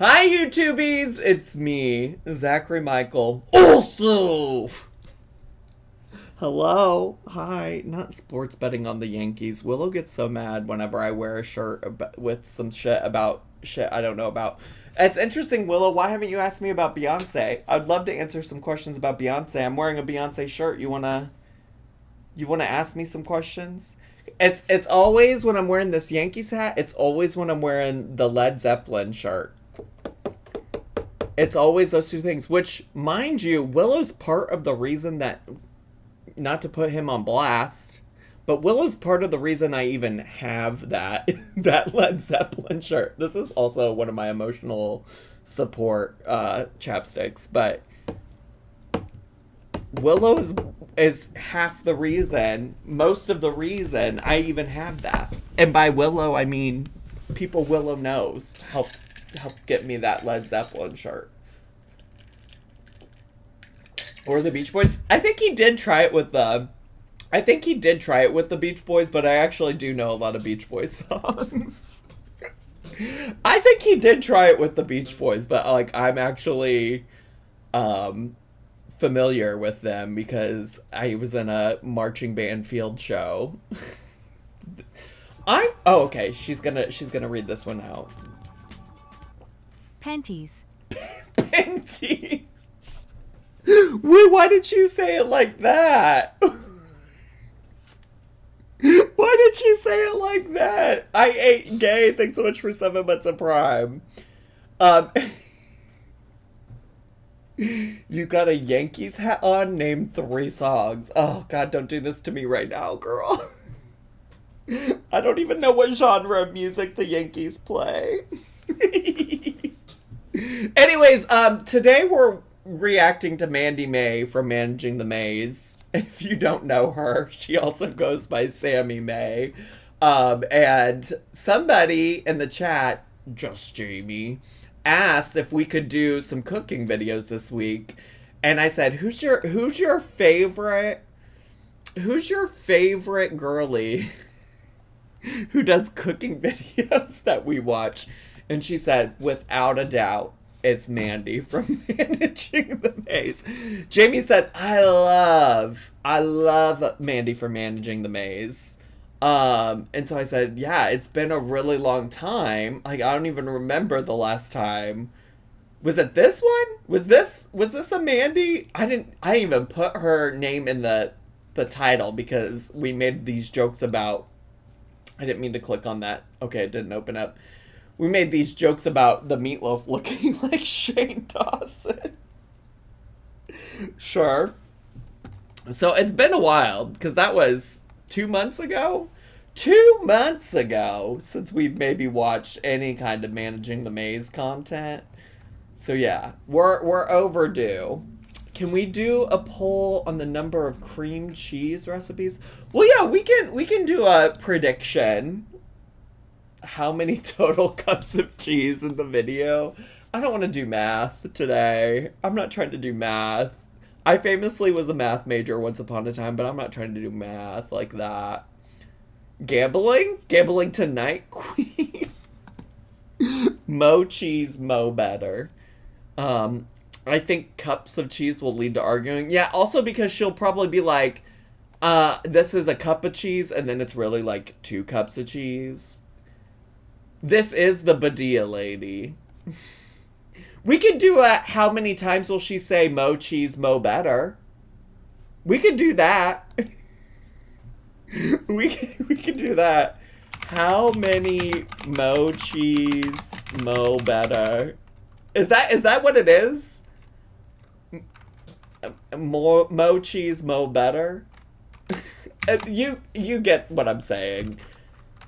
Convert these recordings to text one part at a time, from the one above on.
Hi, YouTubies! It's me, Zachary Michael. Also! Hello. Hi. Not sports betting on the Yankees. Willow gets so mad whenever I wear a shirt with some shit about shit I don't know about. It's interesting, Willow. Why haven't you asked me about Beyonce? I'd love to answer some questions about Beyonce. I'm wearing a Beyonce shirt. You wanna ask me some questions? It's always when I'm wearing this Yankees hat. It's always when I'm wearing the Led Zeppelin shirt. It's always those two things, which, mind you, Willow's part of the reason that, not to put him on blast, but Willow's part of the reason I even have that that Led Zeppelin shirt. This is also one of my emotional support chapsticks, but Willow is half the reason, most of the reason I even have that. And by Willow, I mean people Willow knows helped get me that Led Zeppelin shirt. Or the Beach Boys. I think he did try it with the Beach Boys, but I actually do know a lot of Beach Boys songs. I think he did try it with the Beach Boys, but like I'm actually familiar with them because I was in a marching band field show. Okay, she's gonna read this one out. Panties. Panties. Wait, why did you say it like that? Why did you say it like that? I ate gay. Thanks so much for 7 months of Prime. You got a Yankees hat on? Name 3 songs. Oh, God, don't do this to me right now, girl. I don't even know what genre of music the Yankees play. Anyways, today we're reacting to Mandy May from Managing the Maze. If you don't know her, she also goes by Sammy May. And somebody in the chat, just Jamie, asked if we could do some cooking videos this week. And I said, who's your favorite girly who does cooking videos that we watch? And she said, without a doubt, it's Mandy from Managing the Maze. Jamie said, I love Mandy from Managing the Maze. And so I said, yeah, it's been a really long time. Like, I don't even remember the last time. Was it this one? Was this a Mandy? I didn't even put her name in the title because we made these jokes about, I didn't mean to click on that. Okay, it didn't open up. We made these jokes about the meatloaf looking like Shane Dawson. Sure. So it's been a while, because that was 2 months ago? 2 months ago since we've maybe watched any kind of Managing the Maze content. So yeah, we're overdue. Can we do a poll on the number of cream cheese recipes? Well, yeah, we can do a prediction. How many total cups of cheese in the video? I don't want to do math today. I'm not trying to do math. I famously was a math major once upon a time, but I'm not trying to do math like that. Gambling? Gambling tonight, queen? Mo cheese, mo better. I think cups of cheese will lead to arguing. Yeah, also because she'll probably be like, this is a cup of cheese, and then it's really like 2 cups of cheese. This is the Badia lady. We could do a how many times will she say mo cheese, mo better? We could do that. we could do that. How many mo cheese, mo better? Is that what it is? More mo cheese, mo better? You get what I'm saying.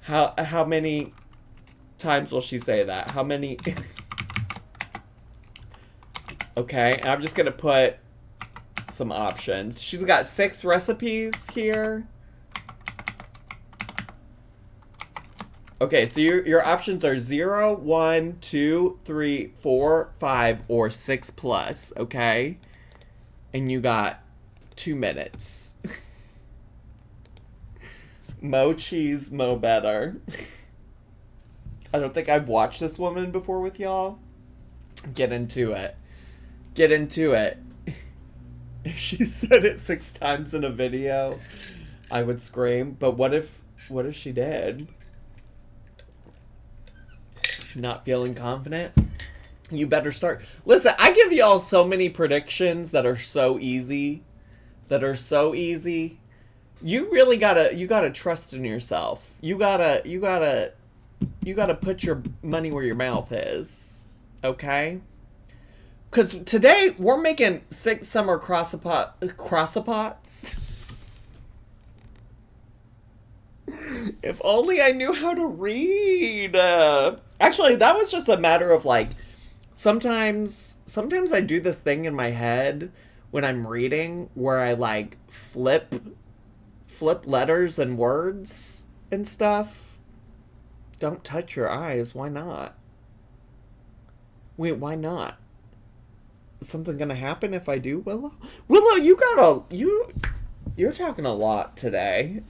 How many times will she say that? How many? Okay, and I'm just gonna put some options. She's got 6 recipes here. Okay, so your options are 0, 1, 2, 3, 4, 5, or 6 plus, okay? And you got 2 minutes. Mo cheese, mo better. I don't think I've watched this woman before with y'all. Get into it. Get into it. If she said it 6 times in a video, I would scream. But what if she did? Not feeling confident? You better start. Listen, I give y'all so many predictions that are so easy. You really gotta trust in yourself. You gotta put your money where your mouth is. Okay? Because today we're making 6 summer crossapots. If only I knew how to read. Actually, that was just a matter of like, sometimes I do this thing in my head when I'm reading where I like flip letters and words and stuff. Don't touch your eyes. Why not? Wait, why not? Is something gonna happen if I do, Willow? Willow, you're talking a lot today.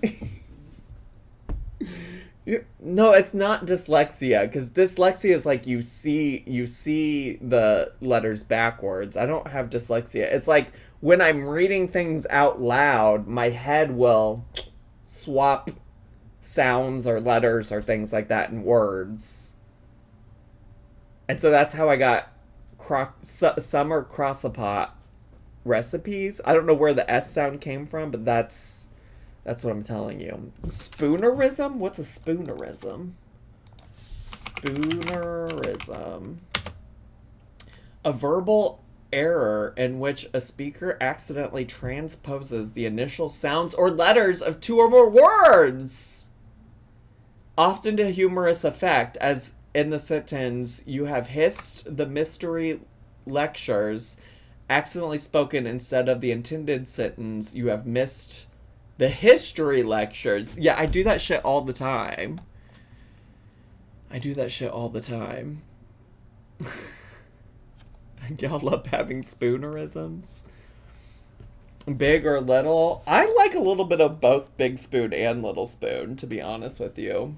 No, it's not dyslexia, because dyslexia is like you see the letters backwards. I don't have dyslexia. It's like when I'm reading things out loud, my head will swap sounds or letters or things like that in words. And so that's how I got summer crossapot recipes. I don't know where the S sound came from, but that's what I'm telling you. Spoonerism? What's a spoonerism? Spoonerism. A verbal error in which a speaker accidentally transposes the initial sounds or letters of 2 or more words, often to humorous effect, as in the sentence, "You have hissed the mystery lectures," accidentally spoken instead of the intended sentence, "You have missed the history lectures." Yeah, I do that shit all the time. Y'all love having spoonerisms? Big or little? I like a little bit of both big spoon and little spoon, to be honest with you.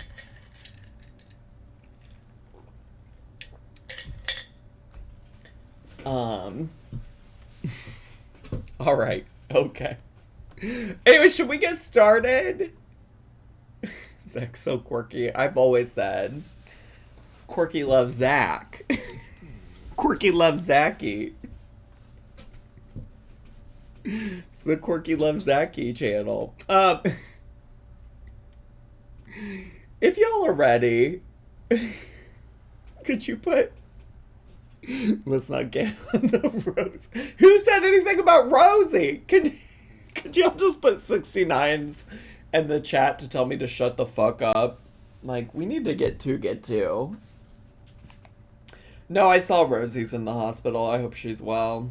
Alright, okay. Anyway, should we get started? Zach's so quirky. I've always said Quirky loves Zach. Quirky loves Zachy. It's the Quirky loves Zachy channel. If y'all are ready, could you put... Let's not get on the Rose. Who said anything about Rosie? Could y'all just put 69s in the chat to tell me to shut the fuck up? Like, we need to get to. No, I saw Rosie's in the hospital. I hope she's well.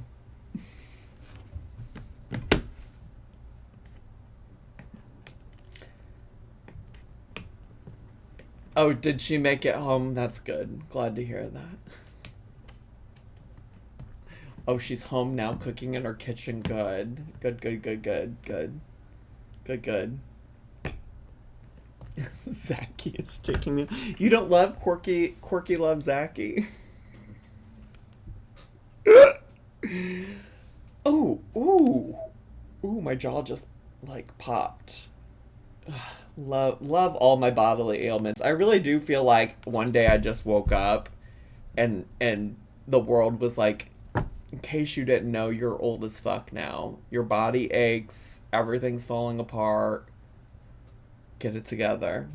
Oh, did she make it home? That's good. Glad to hear that. Oh, she's home now, cooking in her kitchen. Good. Good. Zachy is taking me. You don't love Quirky? Quirky loves Zachy. Ooh, my jaw just, like, popped. Love all my bodily ailments. I really do feel like one day I just woke up and the world was like, in case you didn't know, you're old as fuck now. Your body aches. Everything's falling apart. Get it together.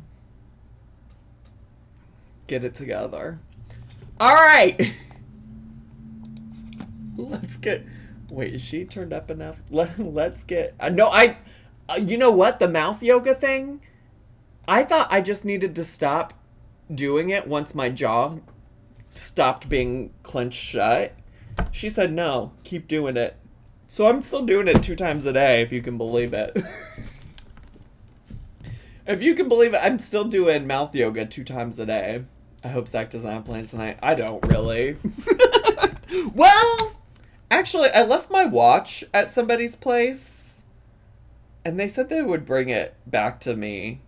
All right. Let's get... Wait, is she turned up enough? Let's get... you know what? The mouth yoga thing? I thought I just needed to stop doing it once my jaw stopped being clenched shut. She said no, keep doing it. So I'm still doing it 2 times a day, if you can believe it. If you can believe it, I'm still doing mouth yoga 2 times a day. I hope Zach doesn't have plans tonight. I don't really. Well, actually, I left my watch at somebody's place. And they said they would bring it back to me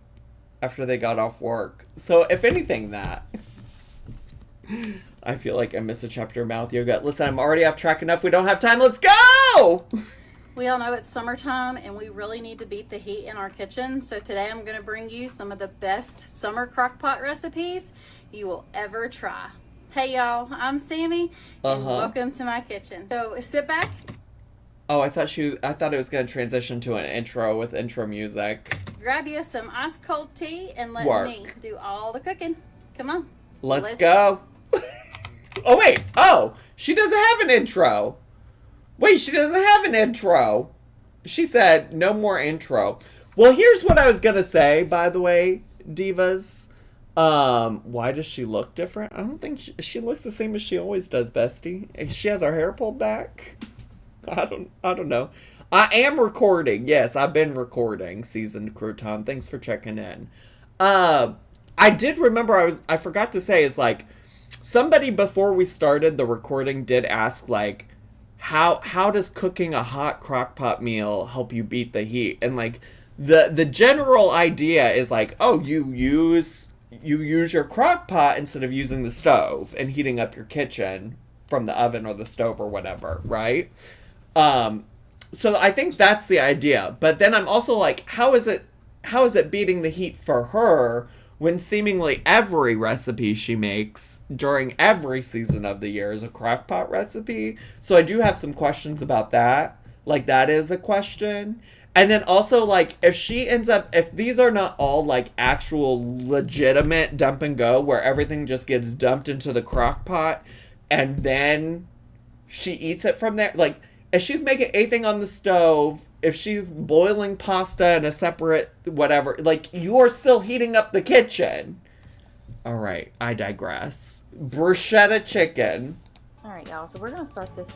after they got off work. So, if anything, that. I feel like I missed a chapter of mouth yoga. Listen, I'm already off track enough. We don't have time. Let's go! We all know it's summertime and we really need to beat the heat in our kitchen. So today I'm going to bring you some of the best summer crock pot recipes you will ever try. Hey y'all, I'm Sammy and welcome to my kitchen. So sit back. Oh, I thought it was going to transition to an intro with intro music. Grab you some ice cold tea and let me do all the cooking. Come on. Let's go. Oh, wait. Oh, she doesn't have an intro. Wait, she doesn't have an intro. She said no more intro. Well, here's what I was going to say, by the way, divas. Why does she look different? I don't think she looks the same as she always does, bestie. She has her hair pulled back. I don't know. I am recording. Yes, I've been recording, Seasoned Crouton. Thanks for checking in. I did remember, I forgot to say, is like, somebody before we started the recording did ask, like, how does cooking a hot crock pot meal help you beat the heat? And, like, the general idea is, like, oh, you use your crock pot instead of using the stove and heating up your kitchen from the oven or the stove or whatever, right? So I think that's the idea. But then I'm also like, how is it beating the heat for her when seemingly every recipe she makes during every season of the year is a crock pot recipe? So I do have some questions about that. Like, that is a question. And then also, like, if these are not all, like, actual legitimate dump and go where everything just gets dumped into the crock pot and then she eats it from there, like, if she's making anything on the stove, if she's boiling pasta in a separate whatever, like, you're still heating up the kitchen. All right, I digress. Bruschetta chicken. All right, y'all, so we're going to start this.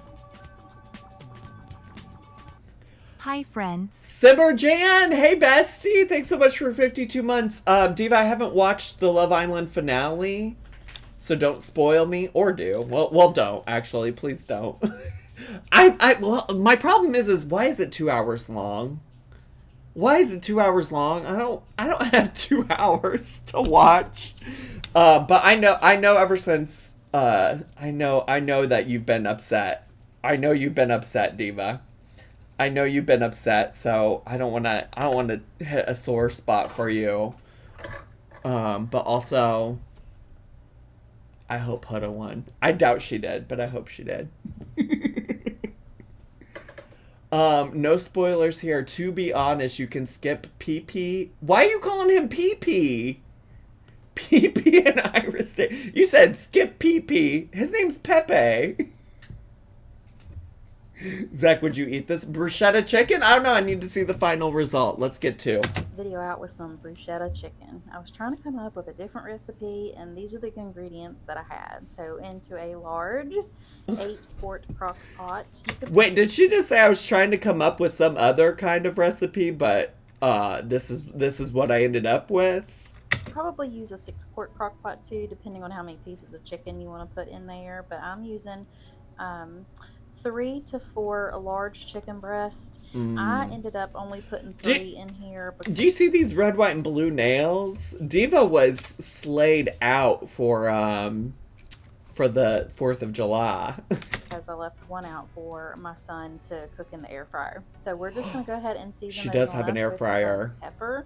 Hi, friends. Simmer Jan, hey, bestie. Thanks so much for 52 months. Diva, I haven't watched the Love Island finale, so don't spoil me, or do. Well, don't, actually. Please don't. Well, my problem is why is it 2 hours long? Why is it 2 hours long? I don't have 2 hours to watch. But I know ever since, I know that you've been upset. I know you've been upset, Diva. I know you've been upset, so I don't want to hit a sore spot for you. But also, I hope Huda won. I doubt she did, but I hope she did. No spoilers here. To be honest, you can skip PP. Why are you calling him PP? PP and Iris Day. You said skip PP. His name's Pepe. Zach, would you eat this bruschetta chicken? I don't know. I need to see the final result. Let's get to video out with some bruschetta chicken. I was trying to come up with a different recipe, and these are the ingredients that I had. So into a large 8-quart crock pot. Wait, did she just say I was trying to come up with some other kind of recipe, but this is what I ended up with? Probably use a 6-quart crock pot too, depending on how many pieces of chicken you want to put in there. But I'm using 3 to 4 large chicken breast. I ended up only putting 3 in here. Do you see these red, white, and blue nails? Diva was slayed out for the 4th of July. Because I left one out for my son to cook in the air fryer. So we're just going to go ahead and season. She does have an air fryer. Pepper.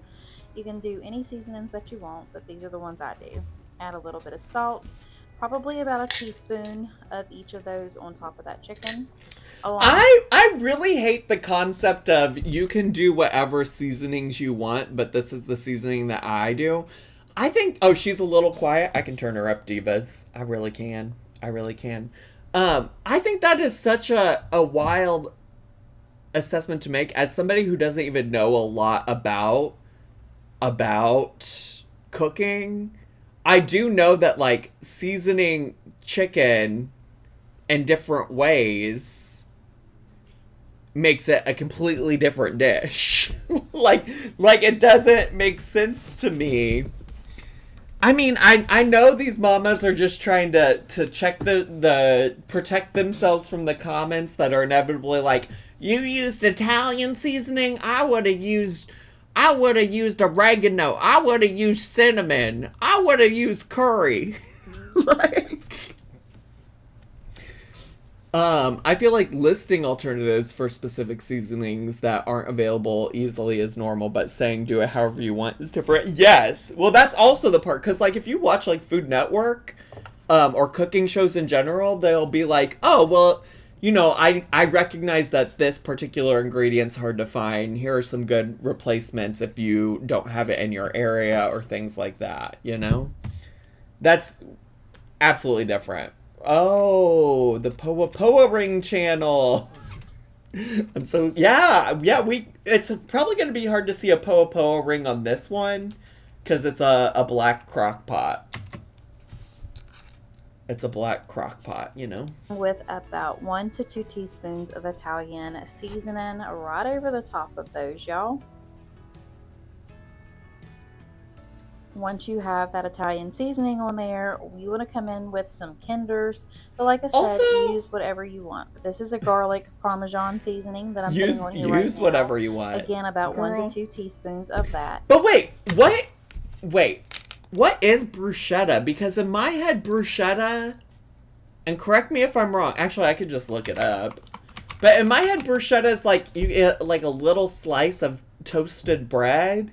You can do any seasonings that you want, but these are the ones I do. Add a little bit of salt. Probably about a teaspoon of each of those on top of that chicken. I really hate the concept of you can do whatever seasonings you want, but this is the seasoning that I do. I think, oh, she's a little quiet. I can turn her up, divas. I really can. I think that is such a wild assessment to make as somebody who doesn't even know a lot about cooking. I do know that, like, seasoning chicken in different ways makes it a completely different dish. like it doesn't make sense to me. I mean, I know these mamas are just trying to check the protect themselves from the comments that are inevitably like, you used Italian seasoning, I would have used oregano. I would have used cinnamon. I would have used curry. Like, I feel like listing alternatives for specific seasonings that aren't available easily is normal, but saying do it however you want is different. Yes. Well, that's also the part, because, like, if you watch, like, Food Network, or cooking shows in general, they'll be like, oh, well, you know, I recognize that this particular ingredient's hard to find. Here are some good replacements if you don't have it in your area or things like that, you know? That's absolutely different. Oh, the Poa Ring channel. I'm so, yeah, it's probably going to be hard to see a Poa ring on this one, because it's a black crock pot. It's a black crock pot, you know? With about 1 to 2 teaspoons of Italian seasoning right over the top of those, y'all. Once you have that Italian seasoning on there, you want to come in with some Kinders. But like I said, Also, use whatever you want. But this is a garlic Parmesan seasoning that I'm putting on here right now. Use whatever you want. Again, about girl. 1 to 2 teaspoons of that. But wait, what is bruschetta? Because in my head, bruschetta, and correct me if I'm wrong. Actually, I could just look it up. But in my head, bruschetta is like you get like a little slice of toasted bread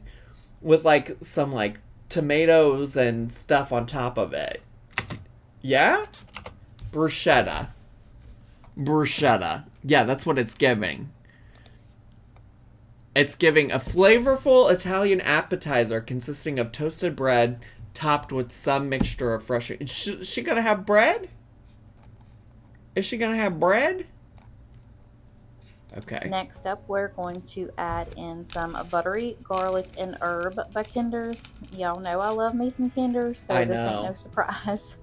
with like some like tomatoes and stuff on top of it. Yeah? Bruschetta. Yeah, that's what it's giving. It's giving a flavorful Italian appetizer consisting of toasted bread topped with some mixture of fresh... Is she gonna have bread? Is she gonna have bread? Okay. Next up, we're going to add in some buttery garlic and herb by Kinders. Y'all know I love me some Kinders, so this ain't no surprise.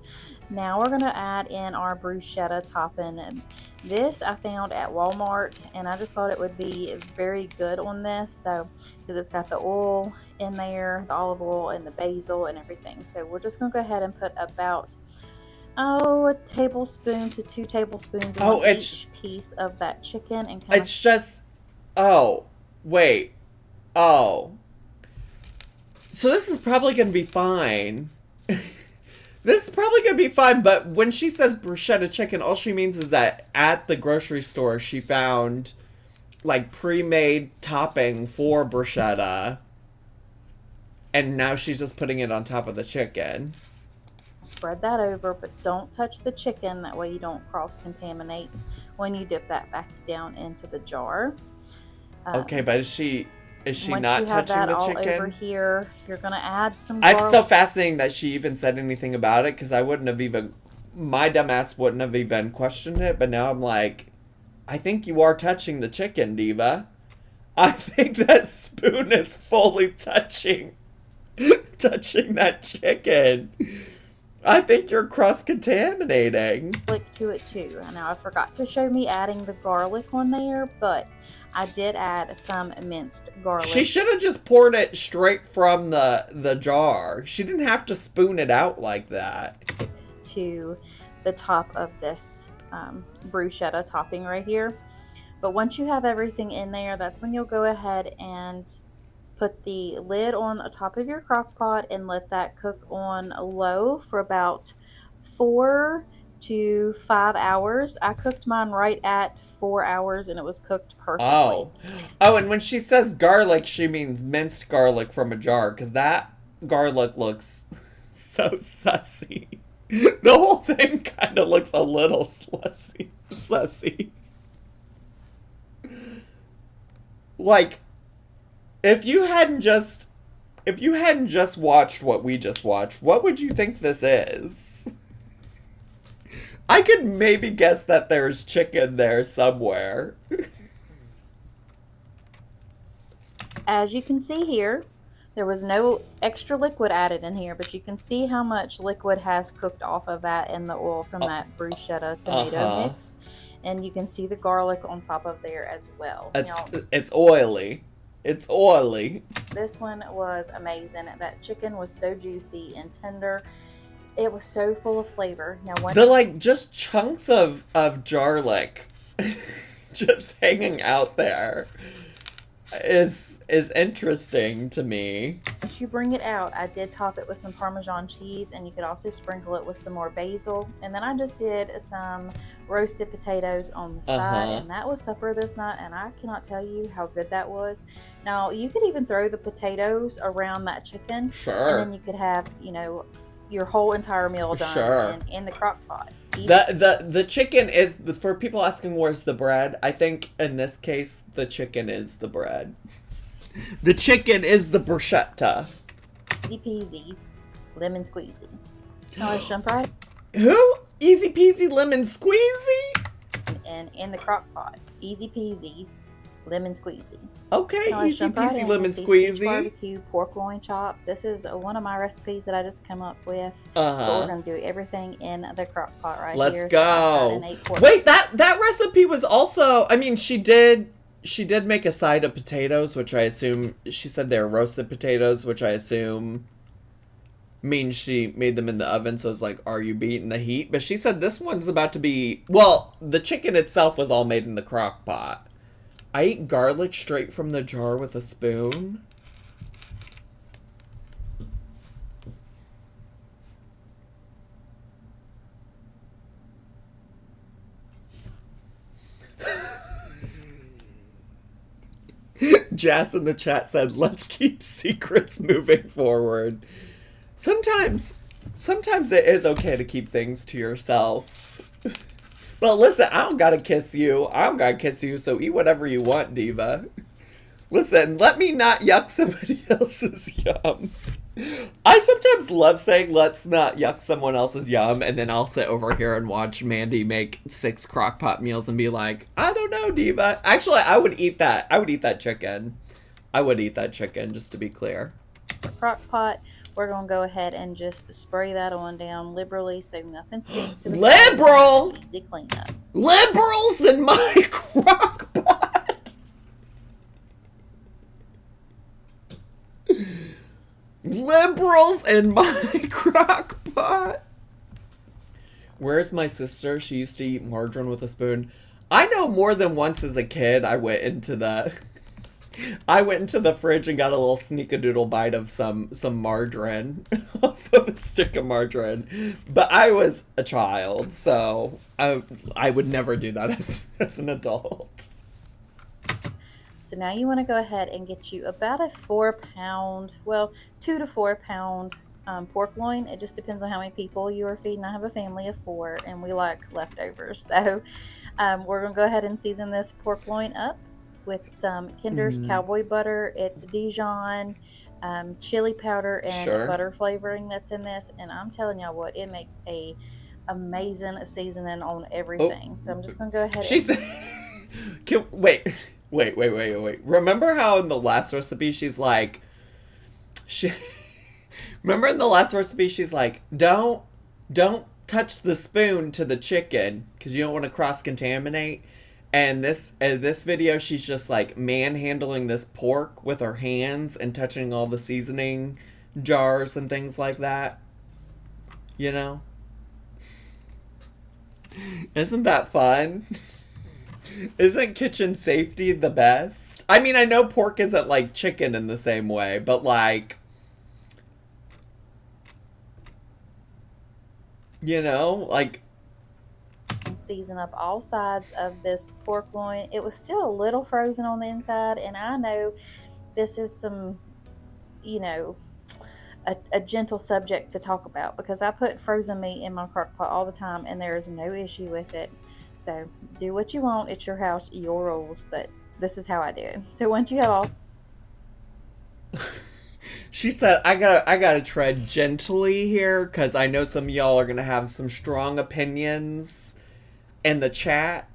Now we're going to add in our bruschetta topping. This I found at Walmart, and I just thought it would be very good on this. So, because it's got the oil in there, the olive oil and the basil and everything. So we're just going to go ahead and put about a tablespoon to 2 tablespoons on each piece of that chicken, and kind it's just so this is probably gonna be fine. This is probably gonna be fine, but when she says bruschetta chicken, all she means is that at the grocery store she found like pre-made topping for bruschetta, and now she's just putting it on top of the chicken. spread that over, but don't touch the chicken. That way you don't cross-contaminate when you dip that back down into the jar. Okay, but is she not touching the chicken? Once you have that all over here, you're going to add some garlic. It's so fascinating that she even said anything about it, because I wouldn't have even... My dumbass wouldn't have even questioned it, but now I'm like, I think you are touching the chicken, Diva. I think that spoon is fully touching that chicken. I think you're cross-contaminating. Garlic to it too. Now I forgot to show me adding the garlic on there, but I did add some minced garlic. She should have just poured it straight from the jar. She didn't have to spoon it out like that. To the top of this bruschetta topping right here. But once you have everything in there, that's when you'll go ahead and put the lid on the top of your crock pot and let that cook on low for about 4 to 5 hours. I cooked mine right at 4 hours and it was cooked perfectly. Oh, and when she says garlic, she means minced garlic from a jar, because that garlic looks so sussy. The whole thing kind of looks a little sussy. Like, if you hadn't just watched what we just watched, what would you think this is? I could maybe guess that there's chicken there somewhere. As you can see here, there was no extra liquid added in here, but you can see how much liquid has cooked off of that in the oil from that bruschetta tomato mix. And you can see the garlic on top of there as well. It's oily. It's oily. This one was amazing. That chicken was so juicy and tender. It was so full of flavor. Now, they're like just chunks of garlic just hanging out there. is interesting to me. Once you bring it out, I did top it with some Parmesan cheese, and you could also sprinkle it with some more basil. And then I just did some roasted potatoes on the side, and that was supper this night, and I cannot tell you how good that was. Now, you could even throw the potatoes around that chicken. Sure. And then you could have, you know, your whole entire meal done Sure. in the crock pot. The chicken is, for people asking where's the bread, I think in this case the chicken is the bread. The chicken is the bruschetta. Easy peasy, lemon squeezy. Now let's jump right Who? Easy peasy lemon squeezy? in the crock pot. Easy peasy, lemon squeezy. Okay, Now let's easy jump right peasy in lemon with these beach squeezy. barbecue pork loin chops. This is one of my recipes that I just come up with. But we're gonna do everything in the crock pot right Let's here. go. So Wait, that recipe was also, I mean, she did make a side of potatoes, which I assume, she said they're roasted potatoes, which I assume means she made them in the oven, so it's like, are you beating the heat? But she said this one's about to be, well, the chicken itself was all made in the crock pot. I eat garlic straight from the jar with a spoon. Jas in the chat said, let's keep secrets moving forward. Sometimes it is okay to keep things to yourself. But listen, I don't gotta kiss you. I don't gotta kiss you, so eat whatever you want, diva. Listen, let me not yuck somebody else's yum. I sometimes love saying, let's not yuck someone else's yum, and then I'll sit over here and watch Mandy make 6 crock-pot meals and be like, I don't know, diva. Actually, I would eat that. I would eat that chicken. I would eat that chicken, just to be clear. crock pot, we're gonna go ahead and just spray that on down liberally so nothing sticks to the Liberal! side. Easy cleanup. Liberals in my crock pot! Liberals in my crock pot! Where's my sister? She used to eat margarine with a spoon. I know more than once as a kid I went into the fridge and got a little sneakadoodle bite of some margarine off of a stick of margarine. But I was a child, so I would never do that as an adult. So now you want to go ahead and get you about a 4-pound, well, 2 to 4 pound pork loin. It just depends on how many people you are feeding. I have a family of 4 and we like leftovers. So we're going to go ahead and season this pork loin up with some Kinder's cowboy butter. It's Dijon, chili powder, and butter flavoring that's in this. And I'm telling y'all what, it makes a amazing seasoning on everything. So I'm just going to go ahead Wait. Remember how in the last recipe she's like, remember in the last recipe she's like, don't touch the spoon to the chicken because you don't want to cross-contaminate. And this video, she's just like manhandling this pork with her hands and touching all the seasoning jars and things like that. You know? Isn't that fun? Isn't kitchen safety the best? I mean, I know pork isn't like chicken in the same way, but like, you know, like, and season up all sides of this pork loin. It was still a little frozen on the inside, and I know this is some, you know, a gentle subject to talk about because I put frozen meat in my crock pot all the time and there is no issue with it. So do what you want. It's your house, your rules, but this is how I do it. So once you have all... She said, I gotta tread gently here because I know some of y'all are gonna have some strong opinions in the chat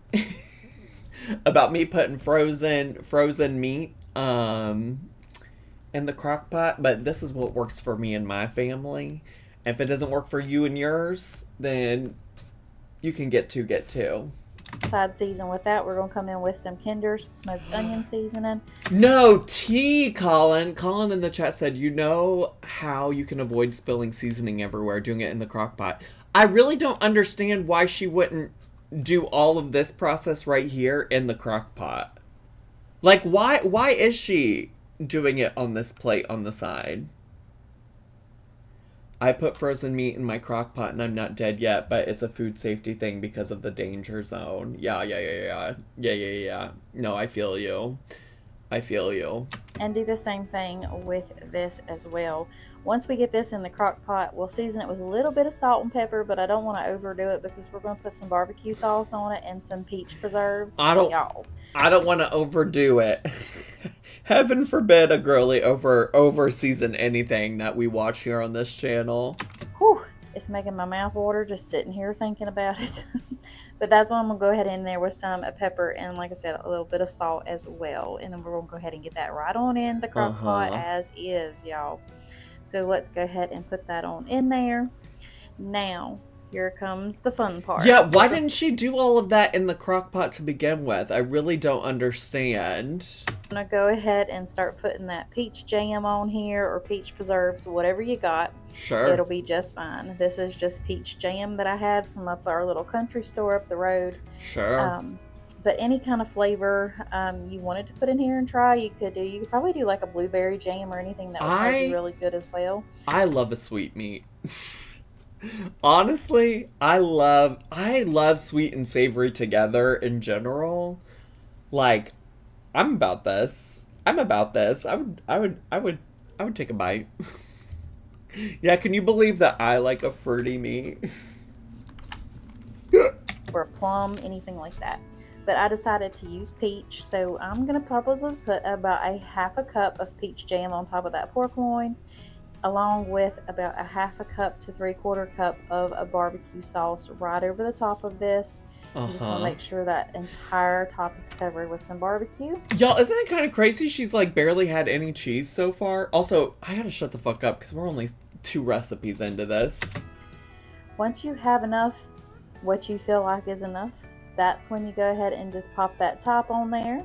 about me putting frozen meat in the crock pot, but this is what works for me and my family. If it doesn't work for you and yours, then you can get two. Side season with that, we're gonna come in with some Kinder's smoked onion seasoning. No tea, Colin. Colin in the chat said, you know how you can avoid spilling seasoning everywhere doing it in the crock pot. I really don't understand why she wouldn't do all of this process right here in the crock pot. Like, why is she doing it on this plate on the side? I put frozen meat in my crock pot and I'm not dead yet, but it's a food safety thing because of the danger zone. Yeah. No, I feel you. And do the same thing with this as well. Once we get this in the crock pot, we'll season it with a little bit of salt and pepper, but I don't want to overdo it because we're going to put some barbecue sauce on it and some peach preserves. I don't want to overdo it. Heaven forbid a girly over season anything that we watch here on this channel. Whew, it's making my mouth water just sitting here thinking about it. But that's why I'm going to go ahead in there with some pepper and, like I said, a little bit of salt as well. And then we're going to go ahead and get that right on in the crock pot as is, y'all. So let's go ahead and put that on in there. Now, here comes the fun part. Yeah, why didn't she do all of that in the crock pot to begin with? I really don't understand. I'm going to go ahead and start putting that peach jam on here, or peach preserves, whatever you got. Sure. It'll be just fine. This is just peach jam that I had from up our little country store up the road. Sure. But any kind of flavor you wanted to put in here and try, you could do. You could probably do like a blueberry jam or anything that would be really good as well. I love a sweetmeat. Honestly, I love sweet and savory together in general. Like, I'm about this. I would take a bite. Yeah, can you believe that I like a fruity meat? Or a plum, anything like that. But I decided to use peach, so I'm going to probably put about a half a cup of peach jam on top of that pork loin, along with about a half a cup to 3/4 cup of a barbecue sauce right over the top of this. I just want to make sure that entire top is covered with some barbecue. Y'all, isn't it kind of crazy she's like barely had any cheese so far? Also, I gotta shut the fuck up because we're only 2 recipes into this. Once you have enough, what you feel like is enough, that's when you go ahead and just pop that top on there.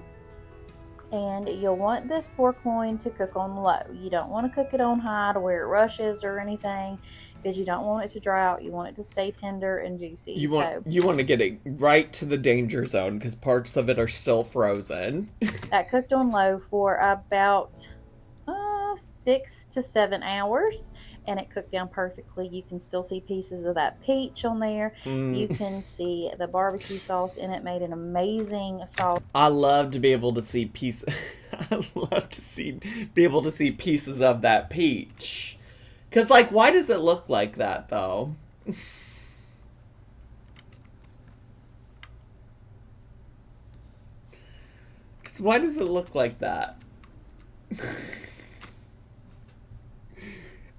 And you'll want this pork loin to cook on low. You don't want to cook it on high to where it rushes or anything, because you don't want it to dry out. You want it to stay tender and juicy. You want to get it right to the danger zone because parts of it are still frozen. That cooked on low for about 6 to 7 hours, and it cooked down perfectly. You can still see pieces of that peach on there. You can see the barbecue sauce in it made an amazing sauce. I love to be able to see pieces. Be able to see pieces of that peach. Cause like, why does it look like that though? Cause why does it look like that?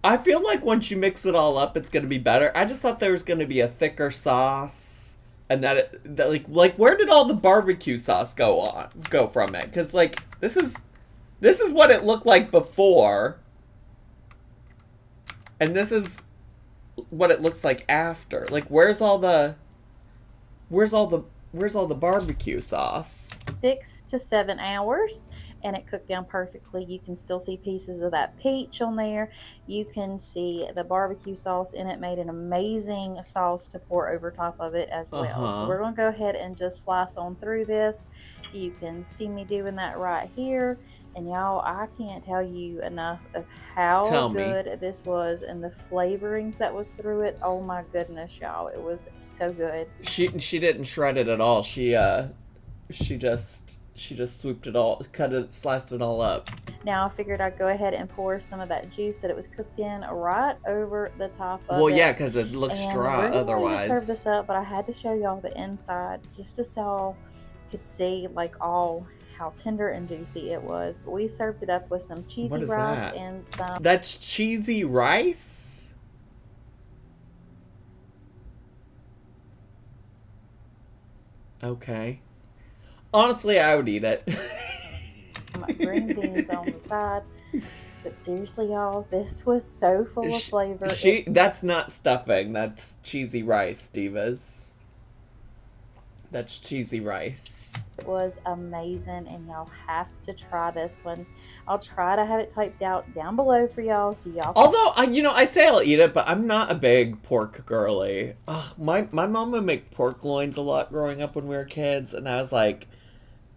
I feel like once you mix it all up, it's gonna be better. I just thought there was gonna be a thicker sauce, and that like where did all the barbecue sauce go from it? Because like this is what it looked like before, and this is what it looks like after. Like where's all the barbecue sauce? 6 to 7 hours, and it cooked down perfectly. You can still see pieces of that peach on there. You can see the barbecue sauce in it made an amazing sauce to pour over top of it as well. So we're going to go ahead and just slice on through this. You can see me doing that right here. And y'all, I can't tell you enough of how good this was, and the flavorings that was through it. Oh my goodness, y'all. It was so good. She didn't shred it at all. She just swooped it all, sliced it all up. Now I figured I'd go ahead and pour some of that juice that it was cooked in right over the top of it. Well, yeah, because it looks dry otherwise. To serve this up, but I had to show y'all the inside just so y'all could see like all how tender and juicy it was. But we served it up with some cheesy rice and some... That's cheesy rice? Okay. Honestly, I would eat it. Green beans on the side. But seriously, y'all, this was so full of flavor. That's not stuffing. That's cheesy rice, divas. That's cheesy rice. It was amazing, and y'all have to try this one. I'll try to have it typed out down below for y'all so y'all can... Although, I say I'll eat it, but I'm not a big pork girly. Ugh, my mom would make pork loins a lot growing up when we were kids, and I was like,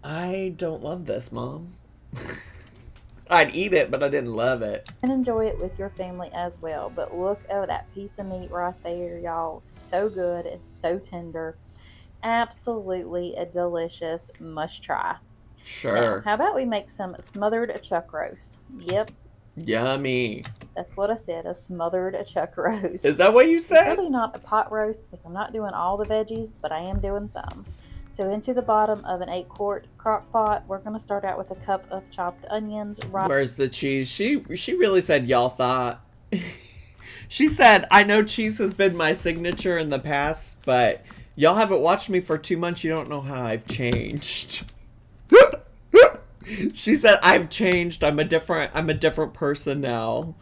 I don't love this, Mom. I'd eat it, but I didn't love it. And enjoy it with your family as well. But look at that piece of meat right there, y'all. So good and so tender. Absolutely a delicious must try. Sure. Now, how about we make some smothered chuck roast? Yep, Yummy. that's what I said, a smothered chuck roast. Is that what you It's said? really not a pot roast because I'm not doing all the veggies, but I am doing some. So into the bottom of an 8-quart crock pot, we're going to start out with a cup of chopped onions. Where's the cheese? She really said y'all thought. She said, I know cheese has been my signature in the past, but y'all haven't watched me for 2 months. You don't know how I've changed. She said, I've changed. I'm a different person now.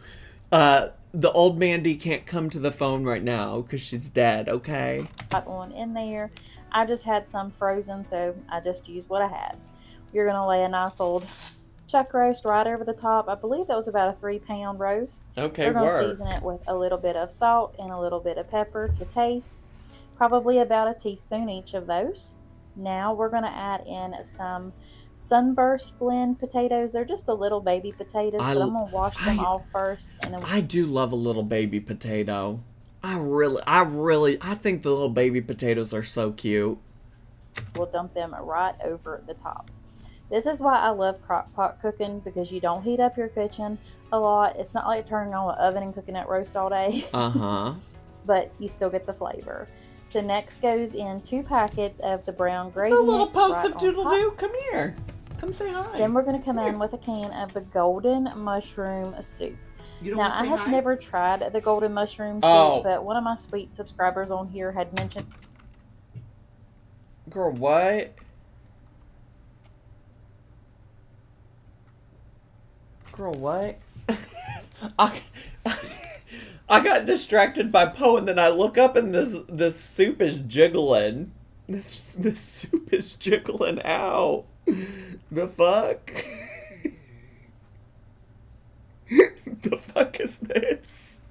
The old Mandy can't come to the phone right now because she's dead, okay? On in there. I just had some frozen, so I just used what I had. You're going to lay a nice old chuck roast right over the top. I believe that was about a 3-pound roast. Okay, we're going to season it with a little bit of salt and a little bit of pepper to taste. Probably about a teaspoon each of those. Now we're going to add in some Sunburst blend potatoes. They're just a little baby potatoes, but I'm going to wash them off first. And then I do love a little baby potato. I think the little baby potatoes are so cute. We'll dump them right over the top. This is why I love crock pot cooking, because you don't heat up your kitchen a lot. It's not like turning on an oven and cooking that roast all day. Uh-huh. But you still get the flavor. So next goes in 2 packets of the brown gravy a little mix post right of Doodle on top. Doo. Come here. Come say hi. Then we're going to come in with a can of the golden mushroom soup. Now, I have never tried the golden mushroom soup, but one of my sweet subscribers on here had mentioned. Girl, what? Girl, what? I got distracted by Poe, and then I look up and this soup is jiggling. This soup is jiggling out. The fuck? The fuck is this?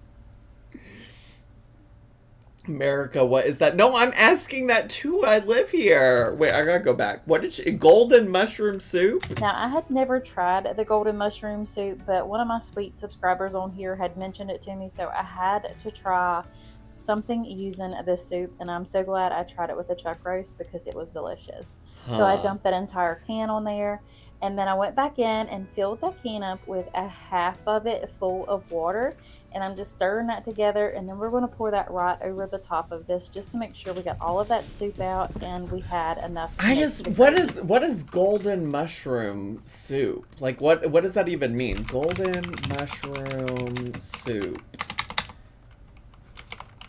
America, what is that? No, I'm asking that too. I live here. Wait, I gotta go back. What did she... Golden mushroom soup? Now, I had never tried the golden mushroom soup, but one of my sweet subscribers on here had mentioned it to me, so I had to try something using this soup, and I'm so glad I tried it with the chuck roast because it was delicious. So I dumped that entire can on there, and then I went back in and filled that can up with a half of it full of water, and I'm just stirring that together, and then we're going to pour that right over the top of this just to make sure we got all of that soup out and we had enough. What is golden mushroom soup? Like what does that even mean? Golden mushroom soup.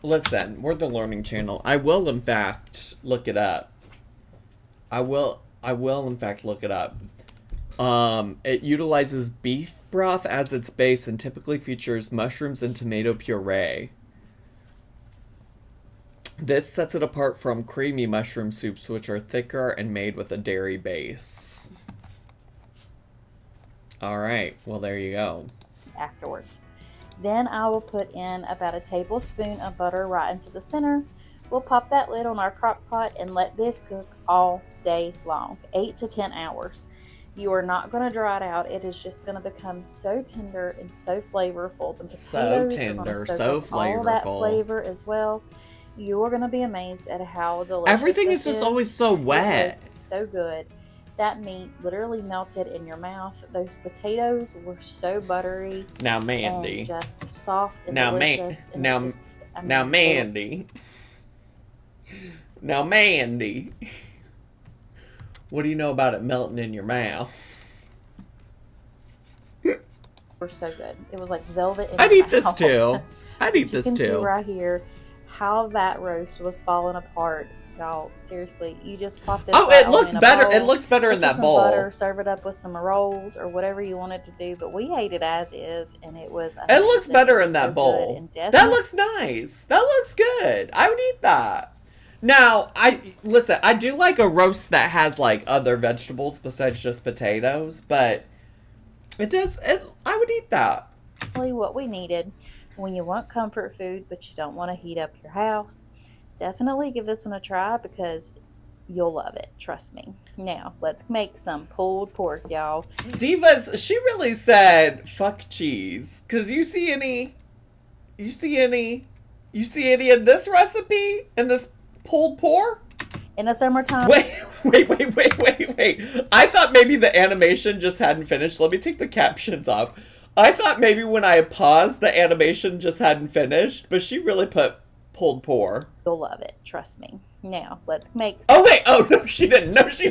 Listen, we're the learning channel. I will in fact look it up. I will in fact look it up. It utilizes beef broth as its base and typically features mushrooms and tomato puree. This sets it apart from creamy mushroom soups, which are thicker and made with a dairy base. Alright, well there you go. Afterwards. Then I will put in about a tablespoon of butter right into the center. We'll pop that lid on our crock pot and let this cook all day long, 8 to 10 hours. You are not going to dry it out. It is just going to become so tender and so flavorful. The potatoes So tender, so flavorful. All that flavor as well. You are going to be amazed at how delicious everything is just always so wet. It was so good. That meat literally melted in your mouth. Those potatoes were so buttery. Now, Mandy. And just soft and now, delicious. Now, Mandy. Now, Mandy. What do you know about it melting in your mouth? Were so good. It was like velvet in I'd your eat this mouth. too. I'd eat You this can see too. right here how that roast was falling apart. Y'all, seriously, you just pop this. Oh, right it looks in a better. bowl, It looks better in put you that some bowl. Butter, serve it up with some rolls or whatever you wanted to do. But we ate it as is, and it was. It looks amazing. better It was in that so bowl. good and That definitely- looks nice. That looks good. I would eat that. Now, listen, I do like a roast that has like other vegetables besides just potatoes, but I would eat that. What we needed when you want comfort food, but you don't want to heat up your house. Definitely give this one a try because You'll love it. Trust me. Now, let's make some pulled pork, y'all. Divas, she really said, fuck cheese. Because you see any in this recipe? In this pulled pork? In the summertime. Wait. I thought maybe the animation just hadn't finished. Let me take the captions off. I thought maybe when I paused, the animation just hadn't finished, but she really put pulled pork. You'll love it. Trust me. Now, let's make Oh, wait. Oh, no, she didn't. No, she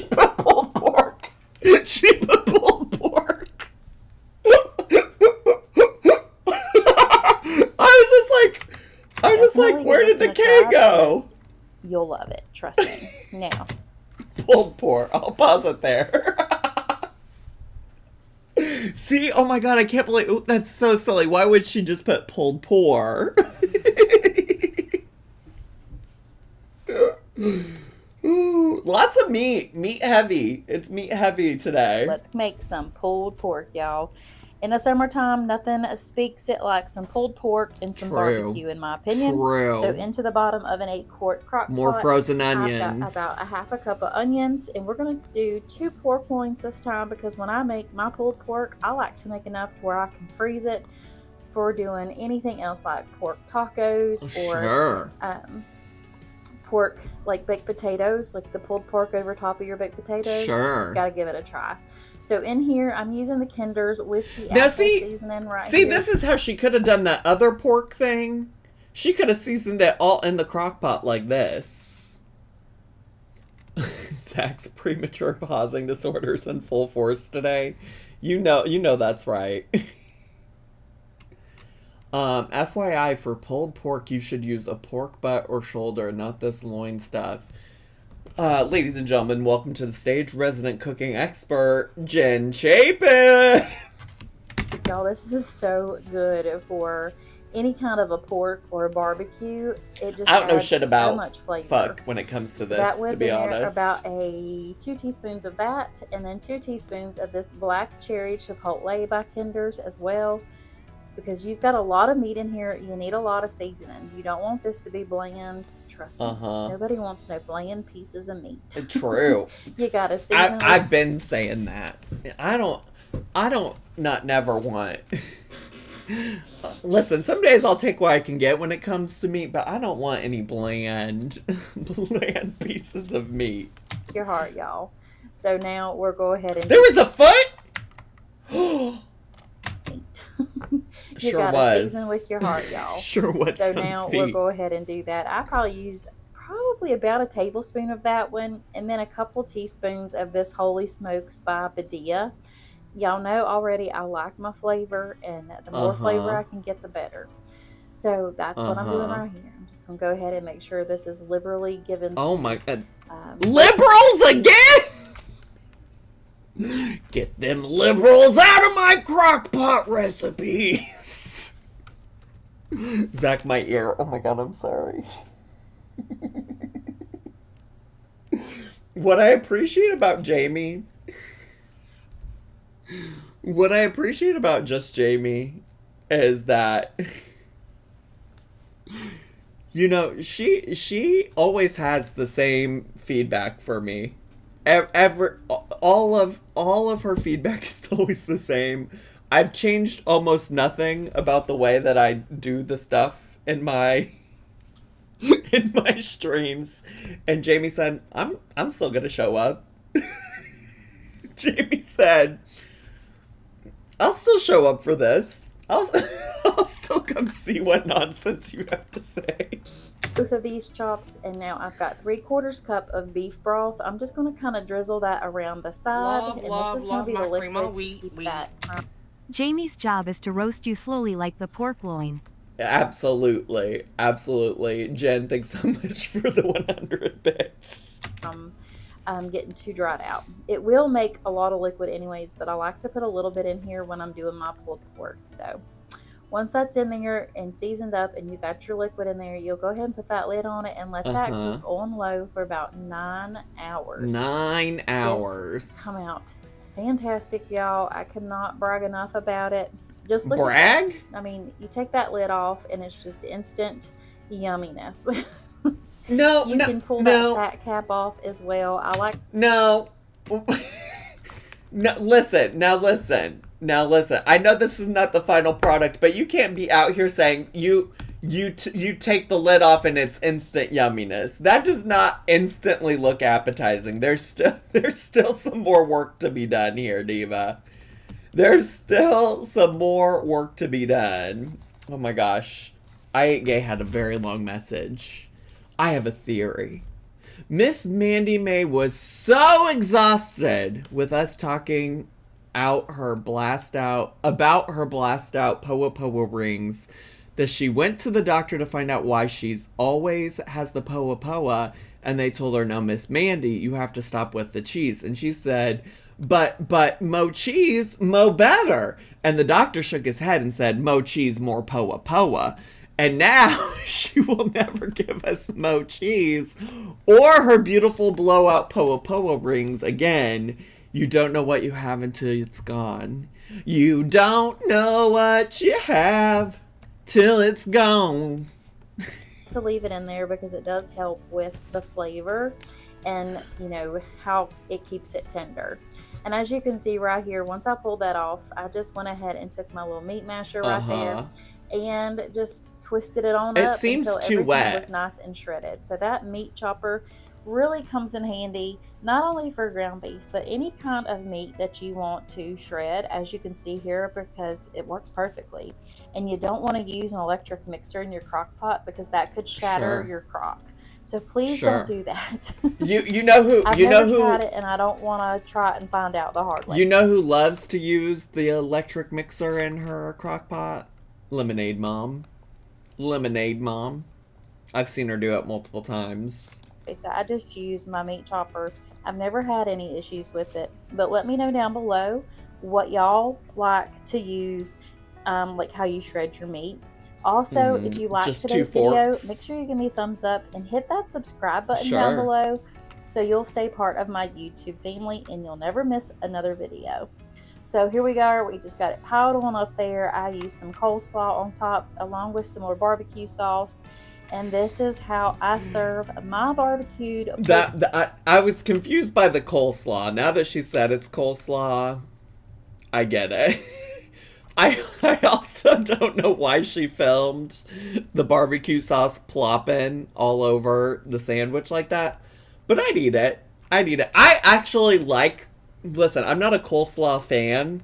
put pulled pork. She put pulled pork. I was like, where did the K go? You'll love it. Trust me. Now. Pulled pork. I'll pause it there. See? Oh my god, I can't believe... Ooh, that's so silly. Why would she just put pulled pork? Ooh, lots of meat. Meat heavy. It's meat heavy today. Let's make some pulled pork, y'all. In the summertime, nothing speaks it like some pulled pork and some barbecue, in my opinion. True. So into the bottom of an 8-quart crock pot. More frozen onions. I've got about a half a cup of onions, and we're going to do 2 pork loins this time because when I make my pulled pork, I like to make enough to where I can freeze it for doing anything else like pork tacos or pork like baked potatoes, like the pulled pork over top of your baked potatoes. Sure. Got to give it a try. So in here, I'm using the Kinder's whiskey apple seasoning right here. See, this is how she could have done that other pork thing. She could have seasoned it all in the crock pot like this. Zach's premature pausing disorders in full force today. You know that's right. FYI, for pulled pork, you should use a pork butt or shoulder, not this loin stuff. Ladies and gentlemen, welcome to the stage, resident cooking expert, Jen Chapin. Y'all, this is so good for any kind of a pork or a barbecue. It just I don't know adds shit about so much flavor. Fuck when it comes to this, that was to be in there honest. About 2 teaspoons of that, and then 2 teaspoons of this black cherry chipotle by Kinder's as well. Because you've got a lot of meat in here, you need a lot of seasonings. You don't want this to be bland. Trust me, nobody wants no bland pieces of meat. True. You gotta season. I've been saying that. I don't never want. Listen, some days I'll take what I can get when it comes to meat, but I don't want any bland pieces of meat. Your heart, y'all. So now we'll go ahead and. There was a foot. You sure gotta was. season with your heart, y'all. Sure was. So now we'll go ahead and do that. I probably used about a tablespoon of that one, and then a couple teaspoons of this Holy Smokes by Badia. Y'all know already I like my flavor, and the more flavor I can get, the better. So that's what I'm doing right here. I'm just gonna go ahead and make sure this is liberally given. Oh my god! Liberals again! Get them liberals out of my crock pot recipes! Zach, my ear. Oh my god, I'm sorry. What I appreciate about Jamie... What I appreciate about just Jamie is that... You know, she always has the same feedback for me. All of her feedback is always the same. I've changed almost nothing about the way that I do the stuff in my streams. And Jamie said, I'm still gonna show up. Jamie said, I'll still show up for this. I'll still come see what nonsense you have to say. Both of these chops, and now I've got 3/4 cup of beef broth. I'm just going to kind of drizzle that around the side, and this is going to be the liquid to keep that from... Jamie's job is to roast you slowly like the pork loin. Absolutely. Jen, thanks so much for the 100 bits. Getting too dried out. It will make a lot of liquid anyways, but I like to put a little bit in here when I'm doing my pulled pork. So once that's in there and seasoned up and you got your liquid in there, you'll go ahead and put that lid on it and let that cook on low for about 9 hours. 9 hours. This come out fantastic, y'all. I could not brag enough about it. Just look brag? at this. I mean, you take that lid off and it's just instant yumminess. No, You can pull that fat cap off as well. I like. No. No, listen. Now listen. I know this is not the final product, but you can't be out here saying you take the lid off and it's instant yumminess. That does not instantly look appetizing. There's still some more work to be done here, Diva. There's still some more work to be done. Oh my gosh. I Ain't Gay had a very long message. I have a theory. Miss Mandy May was so exhausted with us talking about her blast out Poa Poa rings that she went to the doctor to find out why she's always has the Poa Poa, and they told her, now Miss Mandy, you have to stop with the cheese. And she said, but mo cheese, mo better. And the doctor shook his head and said, mo cheese, more Poa Poa. And now she will never give us mo cheese or her beautiful blowout Poa Poa rings again. You don't know what you have until it's gone. You don't know what you have till it's gone. To leave it in there because it does help with the flavor and, you know, how it keeps it tender. And as you can see right here, once I pulled that off, I just went ahead and took my little meat masher right there and just twisted it on up until everything was nice and shredded. So that meat chopper really comes in handy, not only for ground beef, but any kind of meat that you want to shred, as you can see here, because it works perfectly. And you don't want to use an electric mixer in your crock pot because that could shatter your crock. So please don't do that. You know who I've never tried it, and I don't want to try it and find out the hard way. You know who loves to use the electric mixer in her crock pot? Lemonade Mom. I've seen her do it multiple times. So I just use my meat chopper. I've never had any issues with it, but let me know down below what y'all like to use, like how you shred your meat. Also, if you like today's video, make sure you give me a thumbs up and hit that subscribe button down below so you'll stay part of my YouTube family and you'll never miss another video. So here we go. We just got it piled on up there. I used some coleslaw on top along with some more barbecue sauce. And this is how I serve my barbecued. I was confused by the coleslaw. Now that she said it's coleslaw, I get it. I also don't know why she filmed the barbecue sauce plopping all over the sandwich like that. But I'd eat it. I actually like... Listen, I'm not a coleslaw fan,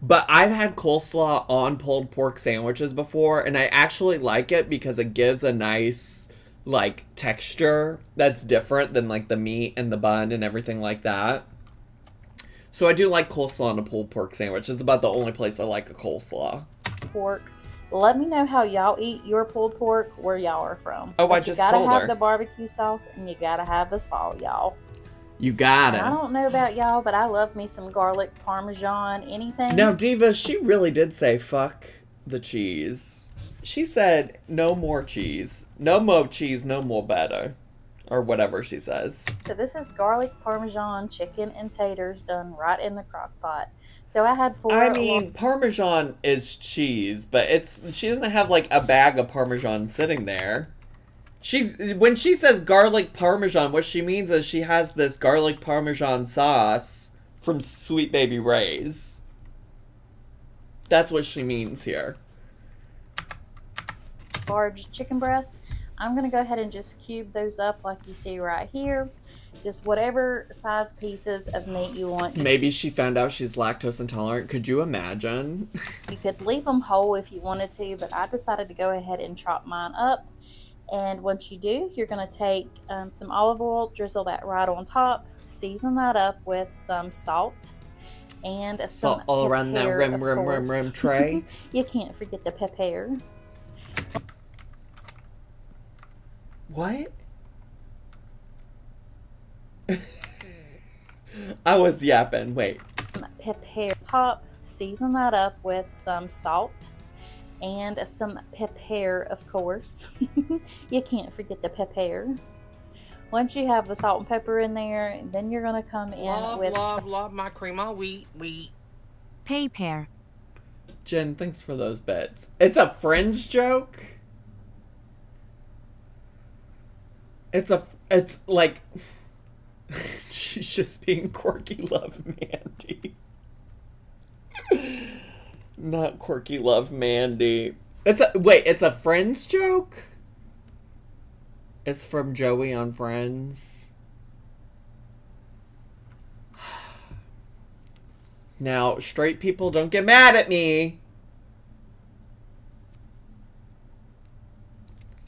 but I've had coleslaw on pulled pork sandwiches before, and I actually like it because it gives a nice, like, texture that's different than, like, the meat and the bun and everything like that. So I do like coleslaw on a pulled pork sandwich. It's about the only place I like a coleslaw. Pork. Let me know how y'all eat your pulled pork, where y'all are from. Oh, I just told her. You gotta have the barbecue sauce, and you gotta have the slaw, y'all. You got it. I don't know about y'all, but I love me some garlic, parmesan, anything. Now, Diva, she really did say, fuck the cheese. She said, no more cheese. No more cheese, no more better. Or whatever she says. So this is garlic, parmesan, chicken, and taters done right in the crock pot. So I had 4... I mean, parmesan is cheese, but she doesn't have, like, a bag of parmesan sitting there. When she says garlic parmesan, what she means is she has this garlic parmesan sauce from Sweet Baby Ray's. That's what she means here. Large chicken breast. I'm going to go ahead and just cube those up like you see right here. Just whatever size pieces of meat you want. Maybe she found out she's lactose intolerant. Could you imagine? You could leave them whole if you wanted to, but I decided to go ahead and chop mine up. And once you do, you're going to take some olive oil, drizzle that right on top, season that up with some salt and some salt all around that rim tray. You can't forget the pepper. What? I was yapping. Wait. Pepper top, season that up with some salt and some pepper, of course. You can't forget the pepper. Once you have the salt and pepper in there, then you're going to come in with... Love my cream of wheat. Pepper. Jen, thanks for those bits. It's a fringe joke? It's like she's just being quirky love Mandy. Not quirky love Mandy. It's a Friends joke? It's from Joey on Friends. Now, straight people, don't get mad at me.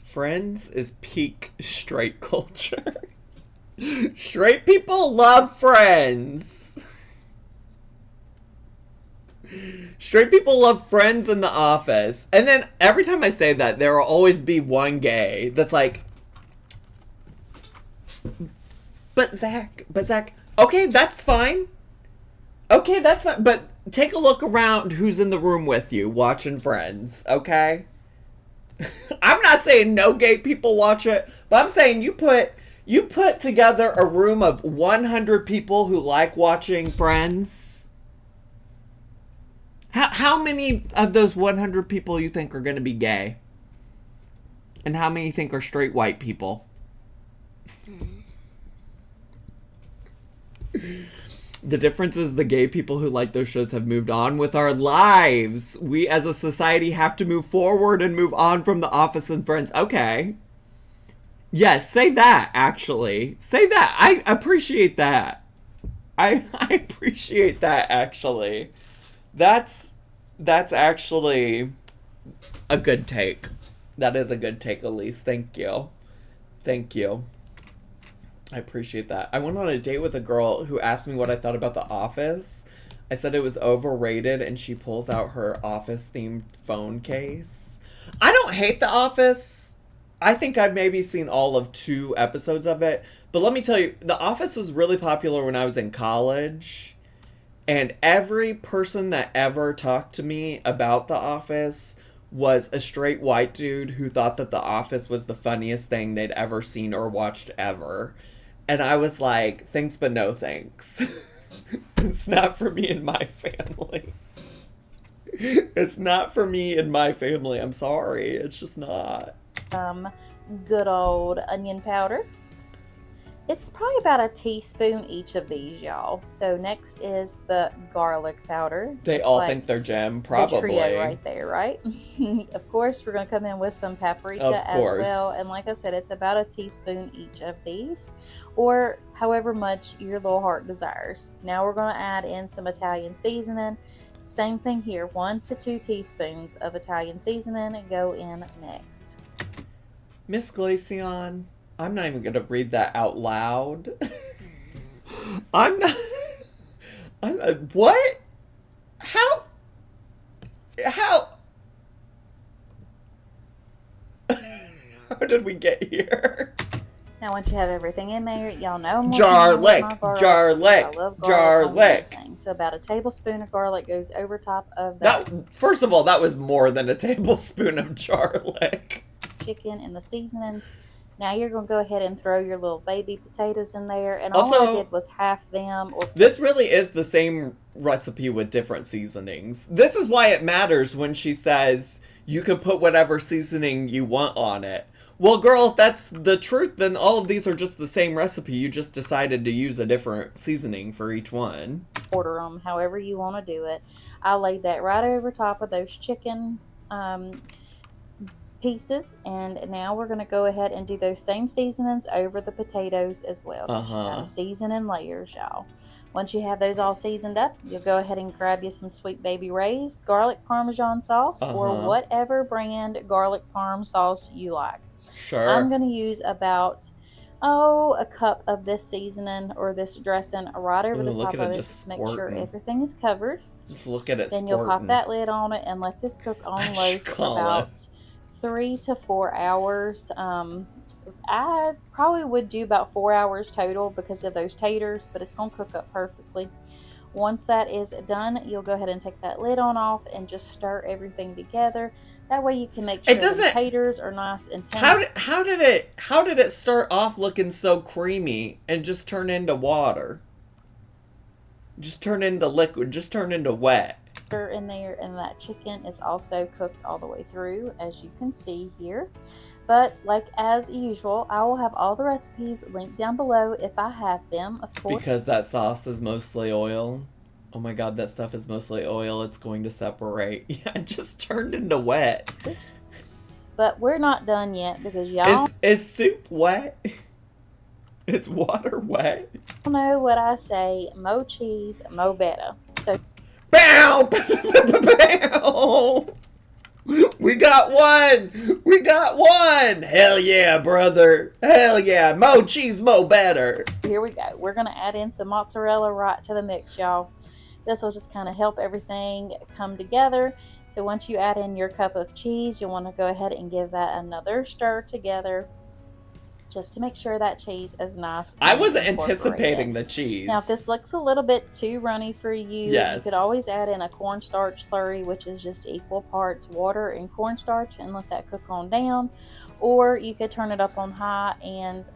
Friends is peak straight culture. Straight people love Friends. Straight people love Friends in The Office. And then every time I say that, there will always be one gay that's like, but Zach, okay, that's fine. Okay, that's fine. But take a look around who's in the room with you watching Friends, okay? I'm not saying no gay people watch it, but I'm saying you put together a room of 100 people who like watching Friends. How many of those 100 people you think are going to be gay? And how many you think are straight white people? The difference is the gay people who like those shows have moved on with our lives. We as a society have to move forward and move on from The Office and Friends. Okay. Yes, say that, actually. Say that. I appreciate that. I appreciate that, actually. That's actually a good take. That is a good take, Elise. Thank you. Thank you. I appreciate that. I went on a date with a girl who asked me what I thought about The Office. I said it was overrated, and she pulls out her Office-themed phone case. I don't hate The Office. I think I've maybe seen all of 2 episodes of it. But let me tell you, The Office was really popular when I was in college. And every person that ever talked to me about The Office was a straight white dude who thought that The Office was the funniest thing they'd ever seen or watched ever. And I was like, thanks but no thanks. It's not for me and my family. It's not for me and my family. I'm sorry. It's just not. Good old onion powder. It's probably about a teaspoon each of these, y'all. So next is the garlic powder. They all think they're Gem, probably. The trio right there, right? Of course, we're going to come in with some paprika as well. And like I said, it's about a teaspoon each of these, or however much your little heart desires. Now we're going to add in some Italian seasoning. Same thing here, 1 to 2 teaspoons of Italian seasoning go in next. Miss Glaceon, I'm not even going to read that out loud. I'm not... what? How? How did we get here? Now once you have everything in there, y'all know I'm garlic. So about a tablespoon of garlic goes over top of that. First of all, that was more than a tablespoon of garlic. Chicken and the seasonings. Now you're going to go ahead and throw your little baby potatoes in there. And all I did was half them. This really is the same recipe with different seasonings. This is why it matters when she says you can put whatever seasoning you want on it. Well, girl, if that's the truth, then all of these are just the same recipe. You just decided to use a different seasoning for each one. Order them however you want to do it. I laid that right over top of those chicken pieces, and now we're going to go ahead and do those same seasonings over the potatoes as well. You got to season in layers, y'all. Once you have those all seasoned up, you'll go ahead and grab you some Sweet Baby Ray's garlic Parmesan sauce or whatever brand garlic parm sauce you like. Sure. I'm going to use about a cup of this seasoning or this dressing right over the top of it. Just make sure everything is covered. Just look at it. Then you'll pop that lid on it and let this cook on low for about 3 to 4 hours. I probably would do about 4 hours total because of those taters, but it's going to cook up perfectly. Once that is done, you'll go ahead and take that lid on off and just stir everything together. That way you can make sure the taters are nice and tender. How did it start off looking so creamy and just turn into water? Just turn into liquid, just turn into wet. In there, and that chicken is also cooked all the way through, as you can see here. But like as usual, I will have all the recipes linked down below if I have them, of course. Because that sauce is mostly oil. Oh my god, that stuff is mostly oil. It's going to separate. Yeah, it just turned into wet. But we're not done yet because y'all Is soup wet? Is water wet? know what I say, mo cheese, mo better. So Bow! Bow! We got one! We got one! Hell yeah, brother! Hell yeah! Mo cheese, mo better! here we go. We're going to add in some mozzarella right to the mix, y'all. This will just kind of help everything come together. So once you add in your cup of cheese, you'll want to go ahead and give that another stir together, just to make sure that cheese is nice. I wasn't anticipating the cheese. Now, if this looks a little bit too runny for you, yes, you could always add in a cornstarch slurry, which is just equal parts water and cornstarch, and let that cook on down. Or you could turn it up on high and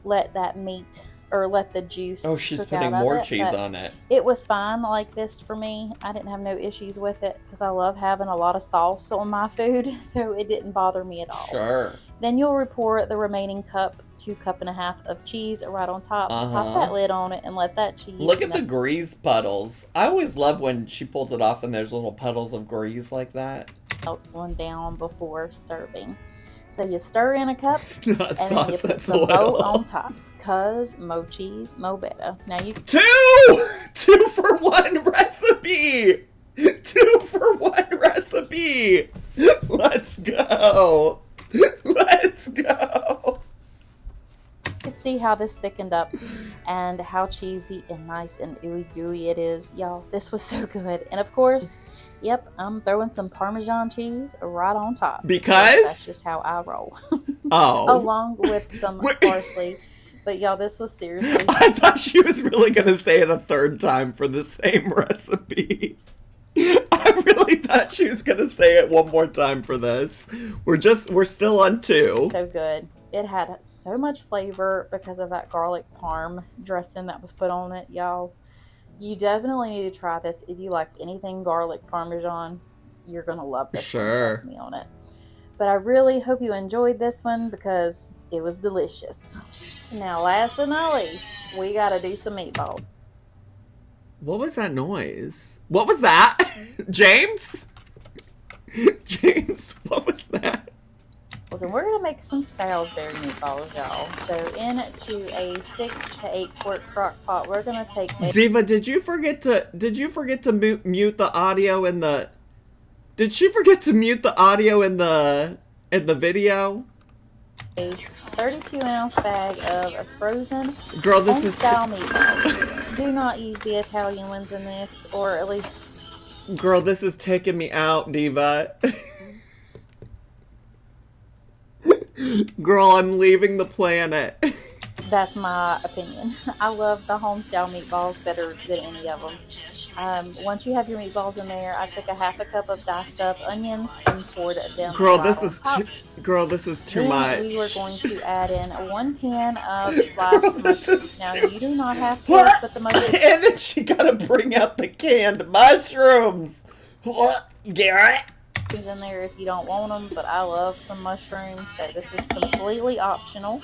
let that meat, or let the juice Oh, she's cook putting out more of it. cheese But on it. it was fine like this for me. I didn't have no issues with it because I love having a lot of sauce on my food, so it didn't bother me at all. Sure. Then you'll pour the remaining cup to cup and a half of cheese right on top. Pop that lid on it and let that cheese. Look at the grease puddles. I always love when she pulls it off and there's little puddles of grease like that. Melt one down before serving. So you stir in a cup It's not and then sauce, you put it's some oil. mo on top. Cause mo cheese, mo better. Now you Two for one recipe. 2 for 1 recipe. Let's go. Let's go. can see how this thickened up and how cheesy and nice and ooey gooey it is. Y'all, this was so good. And of course, yep, I'm throwing some Parmesan cheese right on top. Because? That's just how I roll. Oh. Along with some parsley. But y'all, this was seriously... I thought she was really going to say it a third time for the same recipe. I really thought she was going to say it one more time for this. We're still on 2. So good. It had so much flavor because of that garlic parm dressing that was put on it, y'all. You definitely need to try this. If you like anything garlic parmesan, you're going to love this one, trust me on it. But I really hope you enjoyed this one because it was delicious. Now, last but not least, we got to do some meatballs. What was that noise? What was that? James? James, what was that? And we're going to make some Salisbury meatballs, y'all. So into a 6 to 8 quart crock pot, we're going to take... Diva, did you forget to mute the audio in the... Did she forget to mute the audio in the video? A 32-ounce bag of frozen Girl, this is style meatballs. Do not use the Italian ones in this, or at least... Girl, this is taking me out, Diva. Girl, I'm leaving the planet. That's my opinion. I love the home-style meatballs better than any of them. Once you have your meatballs in there, I took a half a cup of diced up onions and poured them. Girl, this is too then much. We were going to add in 1 can of sliced mushrooms. Now, you do not have to What? put the mushrooms And then she gotta bring out the canned mushrooms. What, Garrett? in there if you don't want them, but I love some mushrooms, so this is completely optional.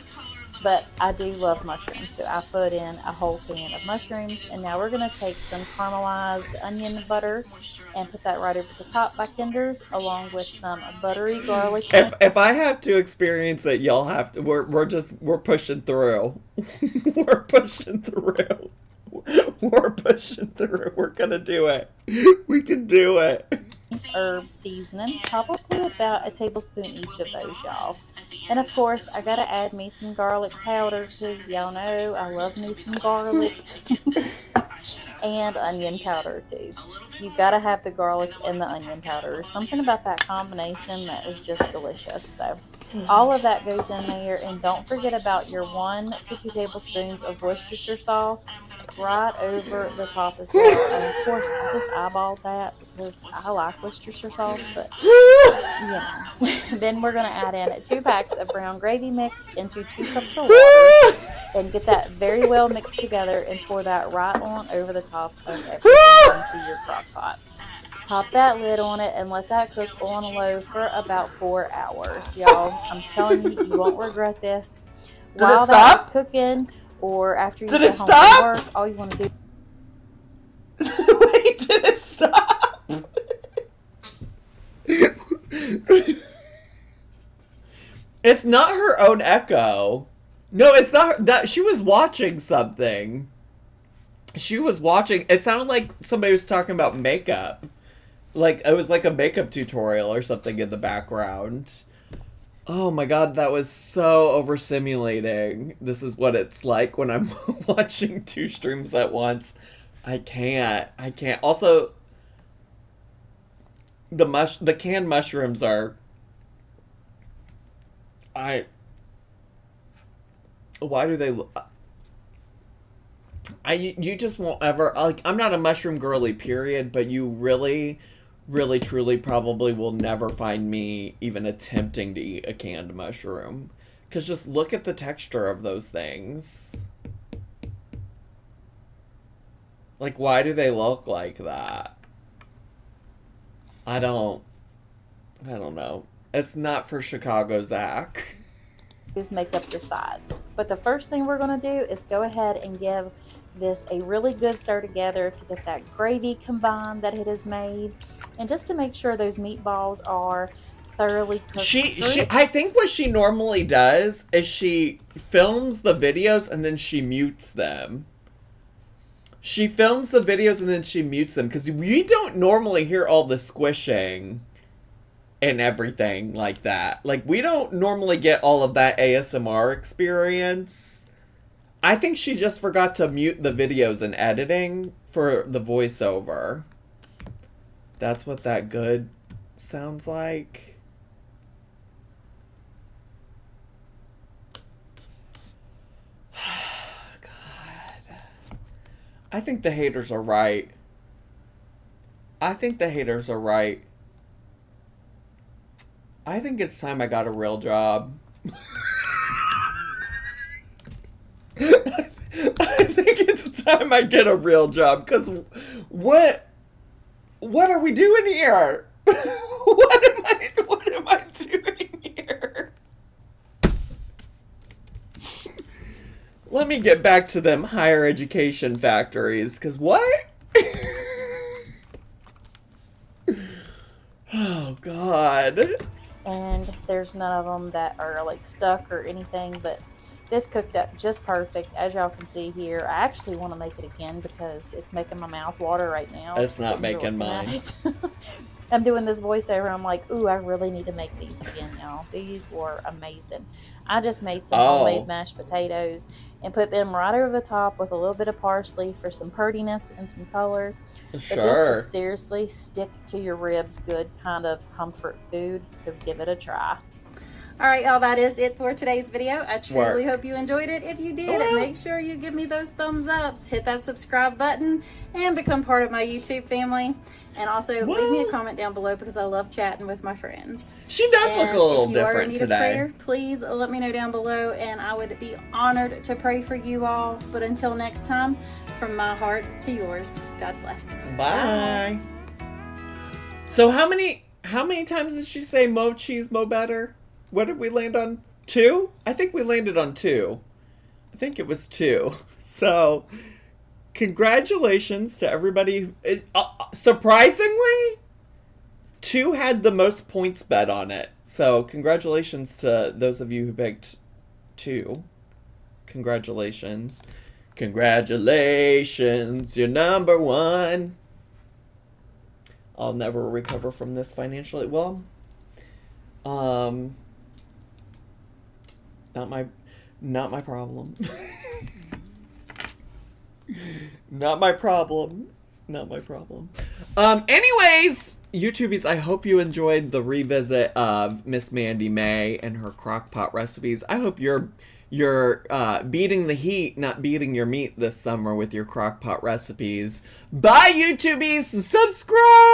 But I do love mushrooms, so I put in a whole can of mushrooms. And now we're going to take some caramelized onion butter and put that right over the top by Kinder's, along with some buttery garlic. If I have to experience it, y'all have to. We're pushing through. We're pushing through. We're pushing through. We're gonna do it. We can do it. Herb seasoning, probably about a tablespoon each of those, y'all. And of course, I gotta add me some garlic powder because y'all know I love me some garlic. And onion powder too. You gotta have the garlic and the onion powder. There's something about that combination that is just delicious. So all of that goes in there, and don't forget about your 1 to 2 tablespoons of Worcestershire sauce right over the top as well. And of course, I just eyeballed that because I like Worcestershire sauce, but you know. Then we're gonna add in 2 packs of brown gravy mix into 2 cups of water. And get that very well mixed together and pour that right on over the top of everything into your crock pot. Pop that lid on it and let that cook on low for about 4 hours. Y'all, I'm telling you, you won't regret this. While that is cooking or after you get home from work, all you want to do... Wait, did it stop? It's not her own echo. No, it's not her. That she was watching something. She was watching. It sounded like somebody was talking about makeup. Like it was like a makeup tutorial or something in the background. Oh my god, that was so overstimulating. This is what it's like when I'm watching 2 streams at once. I can't. Also, the canned mushrooms are... Why do they... You just won't ever... Like, I'm not a mushroom girly, period, but you really, really, truly probably will never find me even attempting to eat a canned mushroom. Because just look at the texture of those things. Like, why do they look like that? I don't know. It's not for Chicago, Zach. Is make up your sides. But the first thing we're going to do is go ahead and give this a really good stir together to get that gravy combined that it has made. And just to make sure those meatballs are thoroughly cooked. I think what she normally does is she films the videos and then she mutes them. She films the videos and then she mutes them because we don't normally hear all the squishing and everything like that. Like, we don't normally get all of that ASMR experience. I think she just forgot to mute the videos and editing for the voiceover. That's what that good sounds like. God. I think the haters are right. I think it's time I got a real job. I think it's time I get a real job, because what are we doing here? What am I doing here? Let me get back to them higher education factories, because what? Oh, God. And there's none of them that are like stuck or anything, but this cooked up just perfect, as y'all can see here. I actually want to make it again because it's making my mouth water right now. It's not making mine. I'm doing this voiceover. I'm like, ooh, I really need to make these again, y'all. These were amazing. I just made some homemade mashed potatoes and put them right over the top with a little bit of parsley for some prettiness and some color. Sure. But this is seriously stick to your ribs good kind of comfort food, so give it a try. All right, y'all, that is it for today's video. I truly hope you enjoyed it. If you did, make sure you give me those thumbs ups, hit that subscribe button, and become part of my YouTube family. And also leave me a comment down below because I love chatting with my friends. She does look a little different today. Prayer, please let me know down below, and I would be honored to pray for you all. But until next time, from my heart to yours, God bless. Bye. So how many times did she say mo cheese, mo better? What did we land on? 2? I think we landed on 2. I think it was 2. So, congratulations to everybody. Surprisingly, 2 had the most points bet on it. So, congratulations to those of you who picked 2. Congratulations. Congratulations, you're number 1. I'll never recover from this financially. Well, not my problem. Not my problem. Anyways, YouTubies, I hope you enjoyed the revisit of Miss Mandy May and her crock pot recipes. I hope you're beating the heat, not beating your meat this summer with your crock pot recipes. Bye, YouTubies! Subscribe!